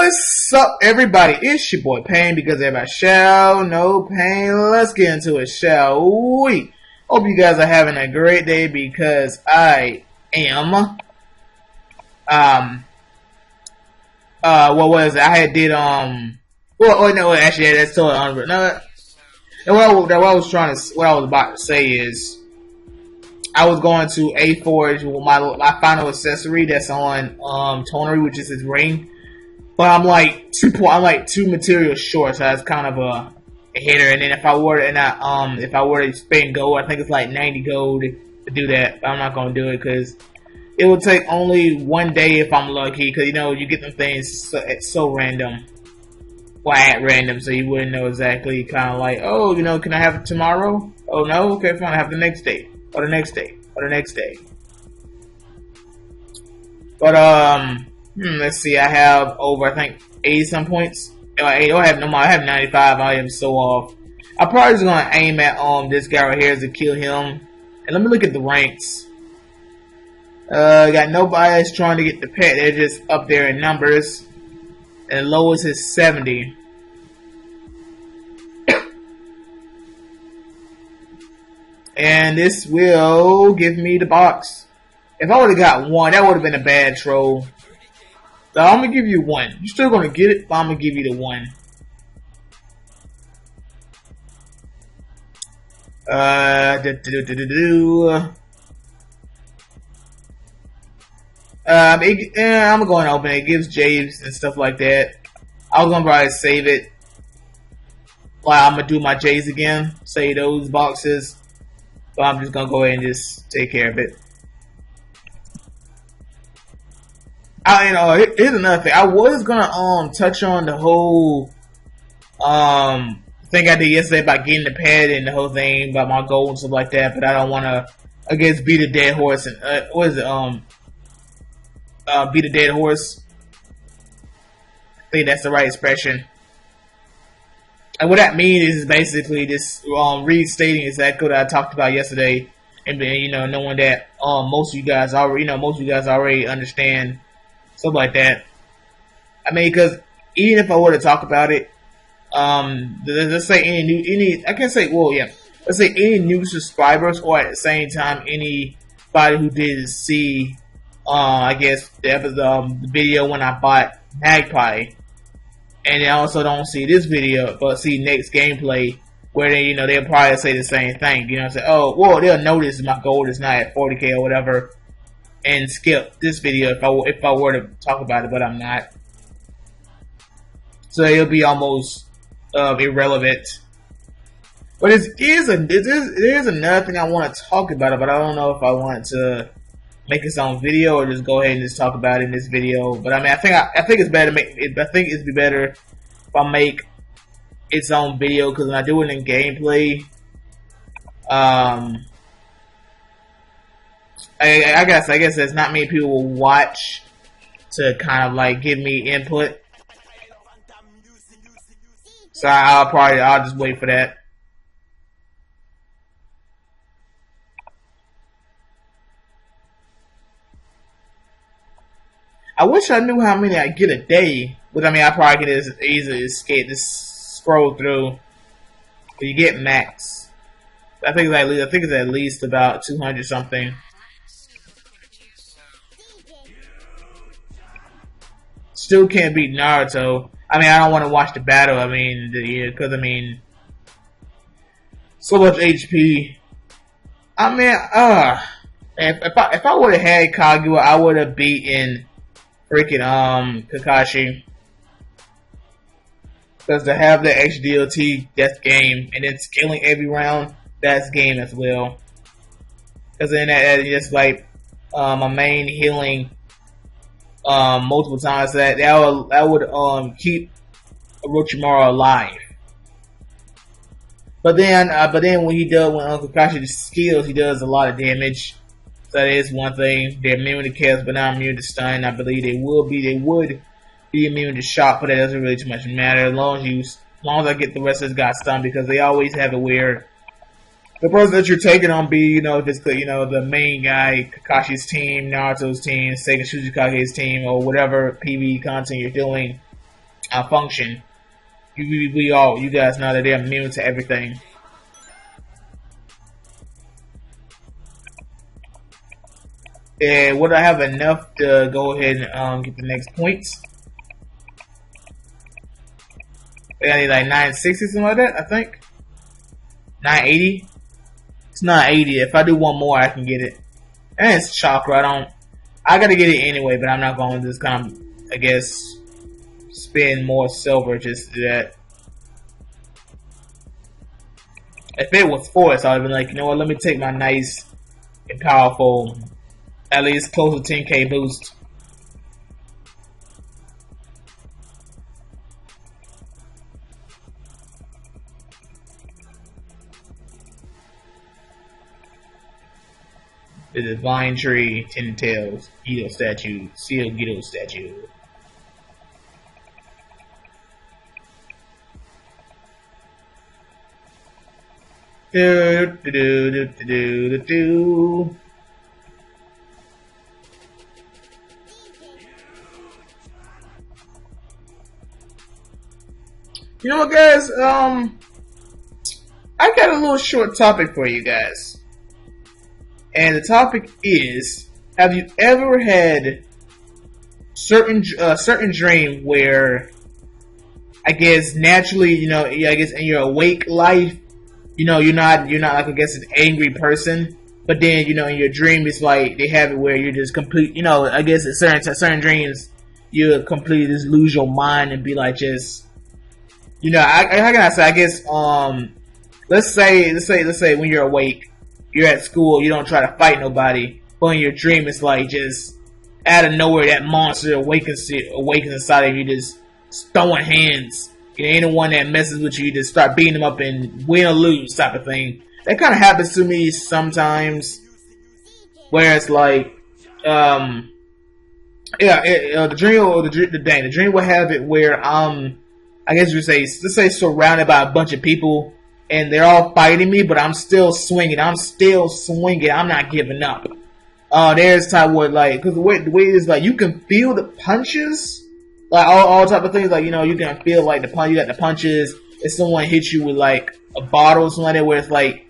What's up, everybody? It's your boy Pain, because everybody shall know pain. Let's get into it, shall we? Hope you guys are having a great day, because I am. What was it? I had did well, no, actually, that's totally unreal. No, what I was about to say is, I was going to A4 with my final accessory that's on Tonery, which is his ring. But I'm like two materials short, so that's kind of a hitter. And then if I were to spend gold, I think it's like 90 gold to do that. But I'm not gonna do it because it would take only one day if I'm lucky. Because you get them things so random, well, at random, so you wouldn't know exactly. Kind of like, oh, can I have it tomorrow? Oh no, okay, fine, I have the next day, or the next day, or the next day. But let's see. I have over, I think, 80 some points. I have 95. I am so off. I'm probably just gonna aim at this guy right here to kill him. And let me look at the ranks. Got nobody that's trying to get the pet. They're just up there in numbers. And the lowest is 70. And this will give me the box. If I would have got one, that would have been a bad troll. So I'm gonna give you one. You're still gonna get it, but I'm gonna give you the one. I'm going to open it. It gives James and stuff like that. I was gonna probably save it. Well, I'm gonna do my J's again. Save those boxes. But I'm just gonna go ahead and just take care of it. Here's another thing. I was gonna touch on the whole thing I did yesterday about getting the pet and the whole thing about my goal and stuff like that, but I don't want to, I guess, beat a dead horse. And what is it? Beat a dead horse. I think that's the right expression. And what that means is basically just restating exactly what I talked about yesterday, and then knowing that most of you guys already understand. Something like that. I mean, because even if I were to talk about it, let's say let's say any new subscribers, or at the same time anybody who didn't see, I guess the video when I bought Magpie, and they also don't see this video but see next gameplay, where they'll probably say the same thing. Say, oh, well, they'll notice my gold is not at 40k or whatever, and skip this video if I were to talk about it, but I'm not. So it'll be almost irrelevant. But there is another thing I want to talk about it, but I don't know if I want to make its own video or just go ahead and just talk about it in this video. But I mean, I think it's better to make it. I think it'd be better if I make its own video, because when I do it in gameplay, I guess there's not many people will watch to kind of like give me input. So I'll just wait for that. I wish I knew how many I get a day, but I mean, I probably can just easily just scroll through. You get max. I think it's at least about 200 something. Still can't beat Naruto. I mean, I don't want to watch the battle. I mean, because so much HP. I mean, if I would have had Kaguya, I would have beaten freaking Kakashi. Because to have the HDLT, that's game, and then scaling every round, that's game as well. Because then that just like my main healing. Multiple times that would keep Orochimaru alive. But then when Kakashi skills, he does a lot of damage. So that is one thing. They're immune to chaos, but not immune to stun. I believe they would be immune to shock, but that doesn't really too much matter as long as I get the rest of this guy stunned, because they always have it where the person that you're taking on be, if it's the main guy, Kakashi's team, Naruto's team, Seigen Shujikage's team, or whatever PvE content you're doing, function. You guys know that they're immune to everything. And would I have enough to go ahead and get the next points? I need like 960, something like that, I think. 980. It's 980. If I do one more, I can get it. And it's chakra. I gotta get it anyway, but I'm not going to just kind of, I guess, spend more silver just to do that. If it was forced, I would have been like, you know what, let me take my nice and powerful, at least close to 10k boost. The Divine Tree, Ten Tails, Geto Statue, Seal Geto Statue. Do do do do do do do. You know what, guys? I got a little short topic for you guys. And the topic is, have you ever had certain dream where, I guess naturally, you know, I guess in your awake life, you know, you're not like, I guess, an angry person, but then, you know, in your dream it's like they have it where you're just complete, you know, I guess in certain dreams you completely just lose your mind and be like just, you know, how can I say, I guess, let's say when you're awake, you're at school, you don't try to fight nobody, but in your dream it's like just out of nowhere that monster awakens inside of you, just throwing hands. You know, anyone that messes with you, just start beating them up and win or lose type of thing. That kind of happens to me sometimes, where it's like, the dream will have it where I guess you would say, let's say surrounded by a bunch of people, and they're all fighting me, but I'm still swinging. I'm not giving up. There's time where, like, because the way it is, like, you can feel the punches, like all type of things. Like, you know, you can feel like the punch. You got the punches. If someone hits you with like a bottle or something like that, where it's like,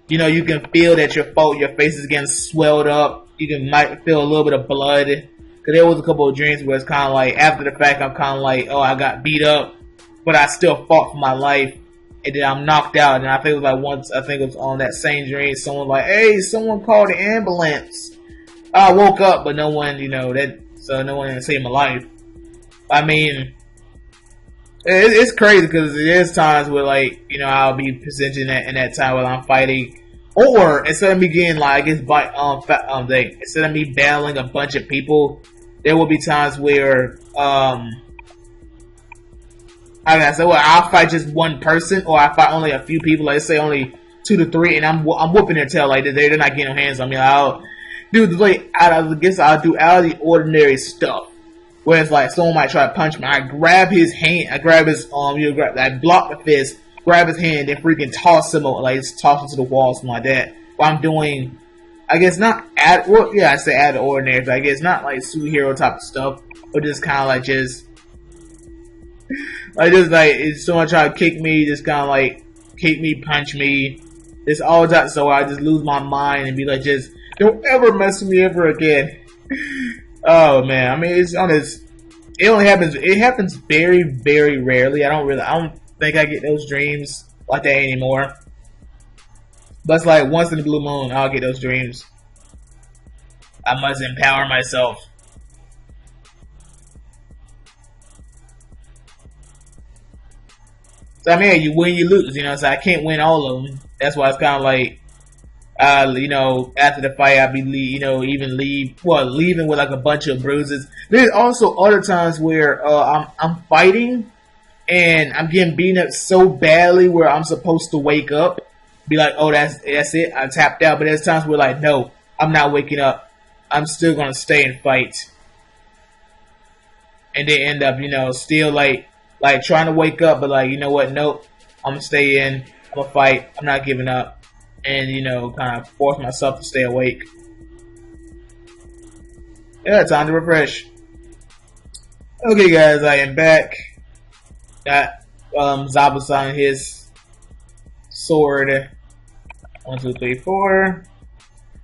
you know, you can feel that your face is getting swelled up. You might feel a little bit of blood. Because there was a couple of dreams where it's kind of like, after the fact, I'm kind of like, oh, I got beat up, but I still fought for my life. And then I'm knocked out. And I think it was like once, I think it was on that same dream, someone like, hey, someone called the ambulance. I woke up, but no one, you know, so no one didn't save my life. I mean, it's crazy because there's times where, like, you know, I'll be presenting that in that time while I'm fighting. Or instead of me getting, like, I guess, instead of me battling a bunch of people, there will be times where, I'll fight just one person, or I fight only a few people, like, let's say only 2 to 3, and I'm whooping their tail, like, they're not getting no hands on me. I'll do, like, I'll do out of the ordinary stuff, where it's like, someone might try to punch me, I grab his hand, I grab his, I block the fist, grab his hand, and freaking toss him, like, toss him to the wall, something like that, while I'm doing, I guess not, I say out of the ordinary, but I guess not, like, superhero type of stuff, but just kind of, like, just if someone try to kick me, just kind of like kick me, punch me, it's all that. So I just lose my mind and be like, just don't ever mess with me ever again. Oh man, I mean, it's honest. It happens very, very rarely. I don't think I get those dreams like that anymore. But it's like once in the blue moon, I'll get those dreams. I must empower myself. So I mean, you win, you lose, you know, so I can't win all of them. That's why it's kind of like, you know, after the fight, I'll be, leaving with like a bunch of bruises. There's also other times where, I'm fighting and I'm getting beaten up so badly where I'm supposed to wake up, be like, oh, that's it, I tapped out. But there's times where like, no, I'm not waking up. I'm still gonna stay and fight. And they end up, you know, still like trying to wake up, but like, you know what, nope, I'm gonna stay in, I'm gonna fight, I'm not giving up, and, you know, kind of force myself to stay awake. Yeah, time to refresh. Okay guys, I am back. Got Zabuza his sword. 1, 2, 3, 4.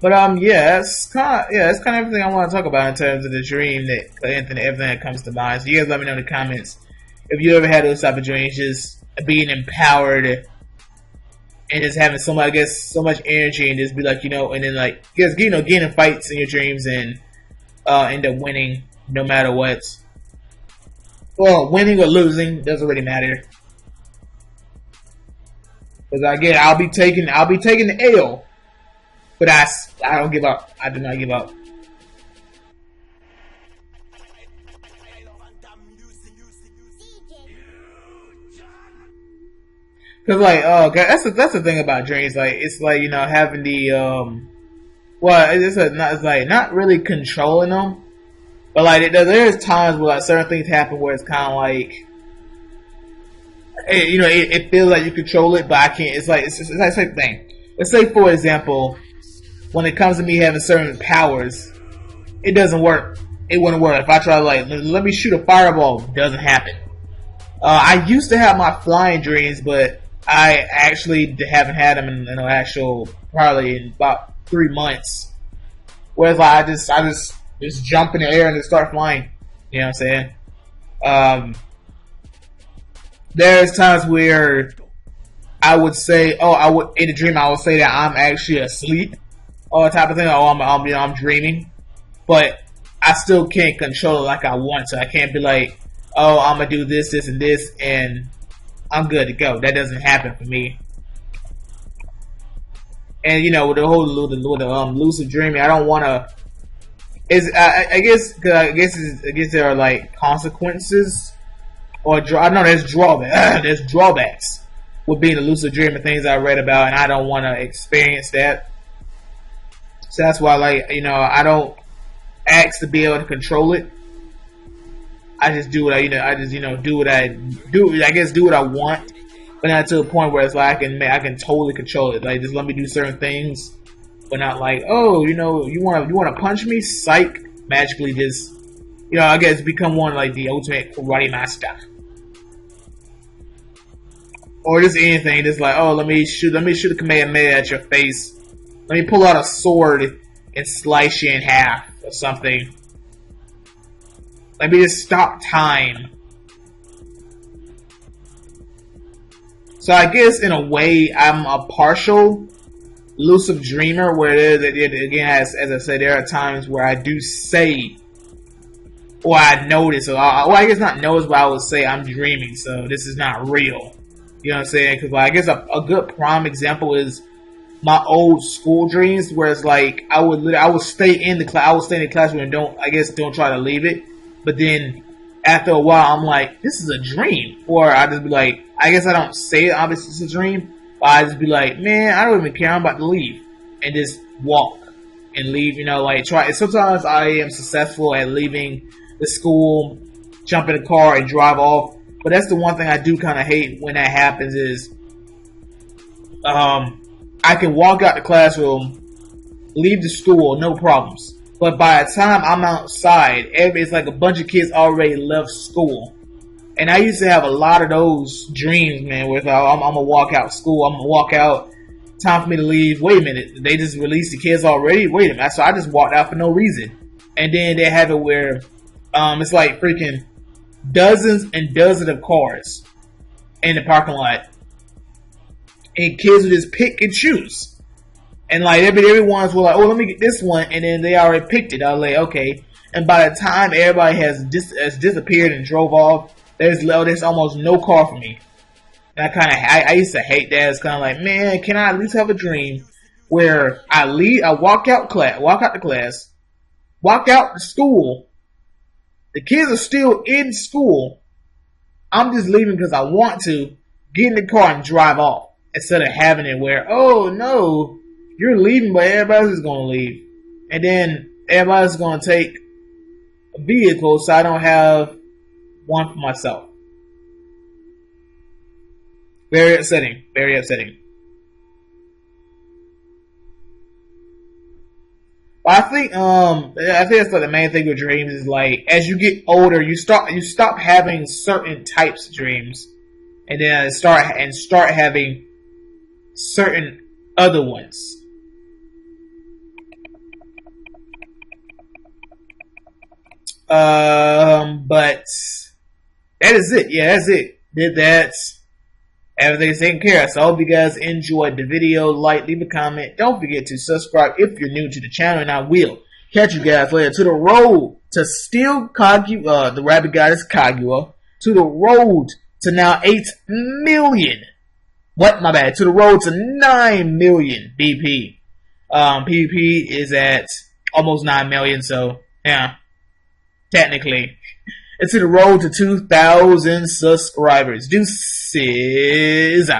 But that's kind of everything I want to talk about in terms of the dream that everything that comes to mind. So you guys let me know in the comments if you ever had those type of dreams, just being empowered and just having so much, I guess, so much energy and just be like, and then like, just getting in fights in your dreams and end up winning no matter what. Well, winning or losing doesn't really matter. Because again, I'll be taking the L, but I don't give up. I do not give up. Because that's the thing about dreams. Like it's like having the it's like not really controlling them, but like there's times where like certain things happen where it's kind of like it feels like you control it, but I can't. It's like it's like the same thing. Let's say for example, when it comes to me having certain powers, it doesn't work. It wouldn't work if I try to like let me shoot a fireball. It doesn't happen. I used to have my flying dreams, but I actually haven't had them in actual probably in about 3 months. Whereas like I just jump in the air and just start flying. You know what I'm saying? There's times where I would say, in a dream I would say that I'm actually asleep, or type of thing. I'm dreaming, but I still can't control it like I want to. I can't be like, I'm gonna do this, this, and this, and I'm good to go. That doesn't happen for me. And with the whole lucid dreaming, I don't want to. I guess there are like consequences, or I know there's drawbacks. There's drawbacks with being a lucid dream and things I read about, and I don't want to experience that. So that's why, I don't ask to be able to control it. I just do what I do what I do. I guess do what I want, but not to a point where it's like I can totally control it. Like just let me do certain things, but not like you want to punch me, psych, magically just I guess become one like the ultimate karate master, or just anything. Just like let me shoot a Kamehameha at your face. Let me pull out a sword and slice you in half or something. Let me just stop time. So I guess in a way I'm a partial lucid dreamer, where again, as I said, there are times where I do say, or I notice, I guess not notice, but I would say I'm dreaming, so this is not real. You know what I'm saying? Because I guess a good prime example is my old school dreams, where it's like I would stay in the classroom and don't try to leave it. But then after a while, I'm like, this is a dream. Or I just be like, I guess I don't say it, obviously it's a dream. But I just be like, man, I don't even care. I'm about to leave. And just walk and leave, try. Sometimes I am successful at leaving the school, jump in the car and drive off. But that's the one thing I do kind of hate when that happens is, I can walk out the classroom, leave the school, no problems. But by the time I'm outside, it's like a bunch of kids already left school. And I used to have a lot of those dreams, man, where I'm going to walk out school, I'm going to walk out, time for me to leave. Wait a minute, they just released the kids already? Wait a minute, so I just walked out for no reason. And then they have it where it's like freaking dozens and dozens of cars in the parking lot. And kids would just pick and choose. And like everyone's were like, let me get this one, and then they already picked it. I was like, okay. And by the time everybody has disappeared and drove off, there's almost no car for me. And I used to hate that. It's kind of like, man, can I at least have a dream where I walk out the class, walk out the school. The kids are still in school. I'm just leaving because I want to get in the car and drive off, instead of having it where, oh no, you're leaving, but everybody else is going to leave. And then everybody else is going to take a vehicle, so I don't have one for myself. Very upsetting. Very upsetting. I think that's like the main thing with dreams is like as you get older, you stop having certain types of dreams, and then start having certain other ones. But that is it. Yeah, that's it. Did that. Everything's taken care of. So I hope you guys enjoyed the video. Like, leave a comment. Don't forget to subscribe if you're new to the channel, and I will catch you guys later. To the road to steal Kaguya, the rabbit goddess Kaguya. To the road to now 8 million. What? My bad. To the road to 9 million BP. PvP is at almost 9 million, so yeah, technically. It's to the road to 2,000 subscribers. Deuces.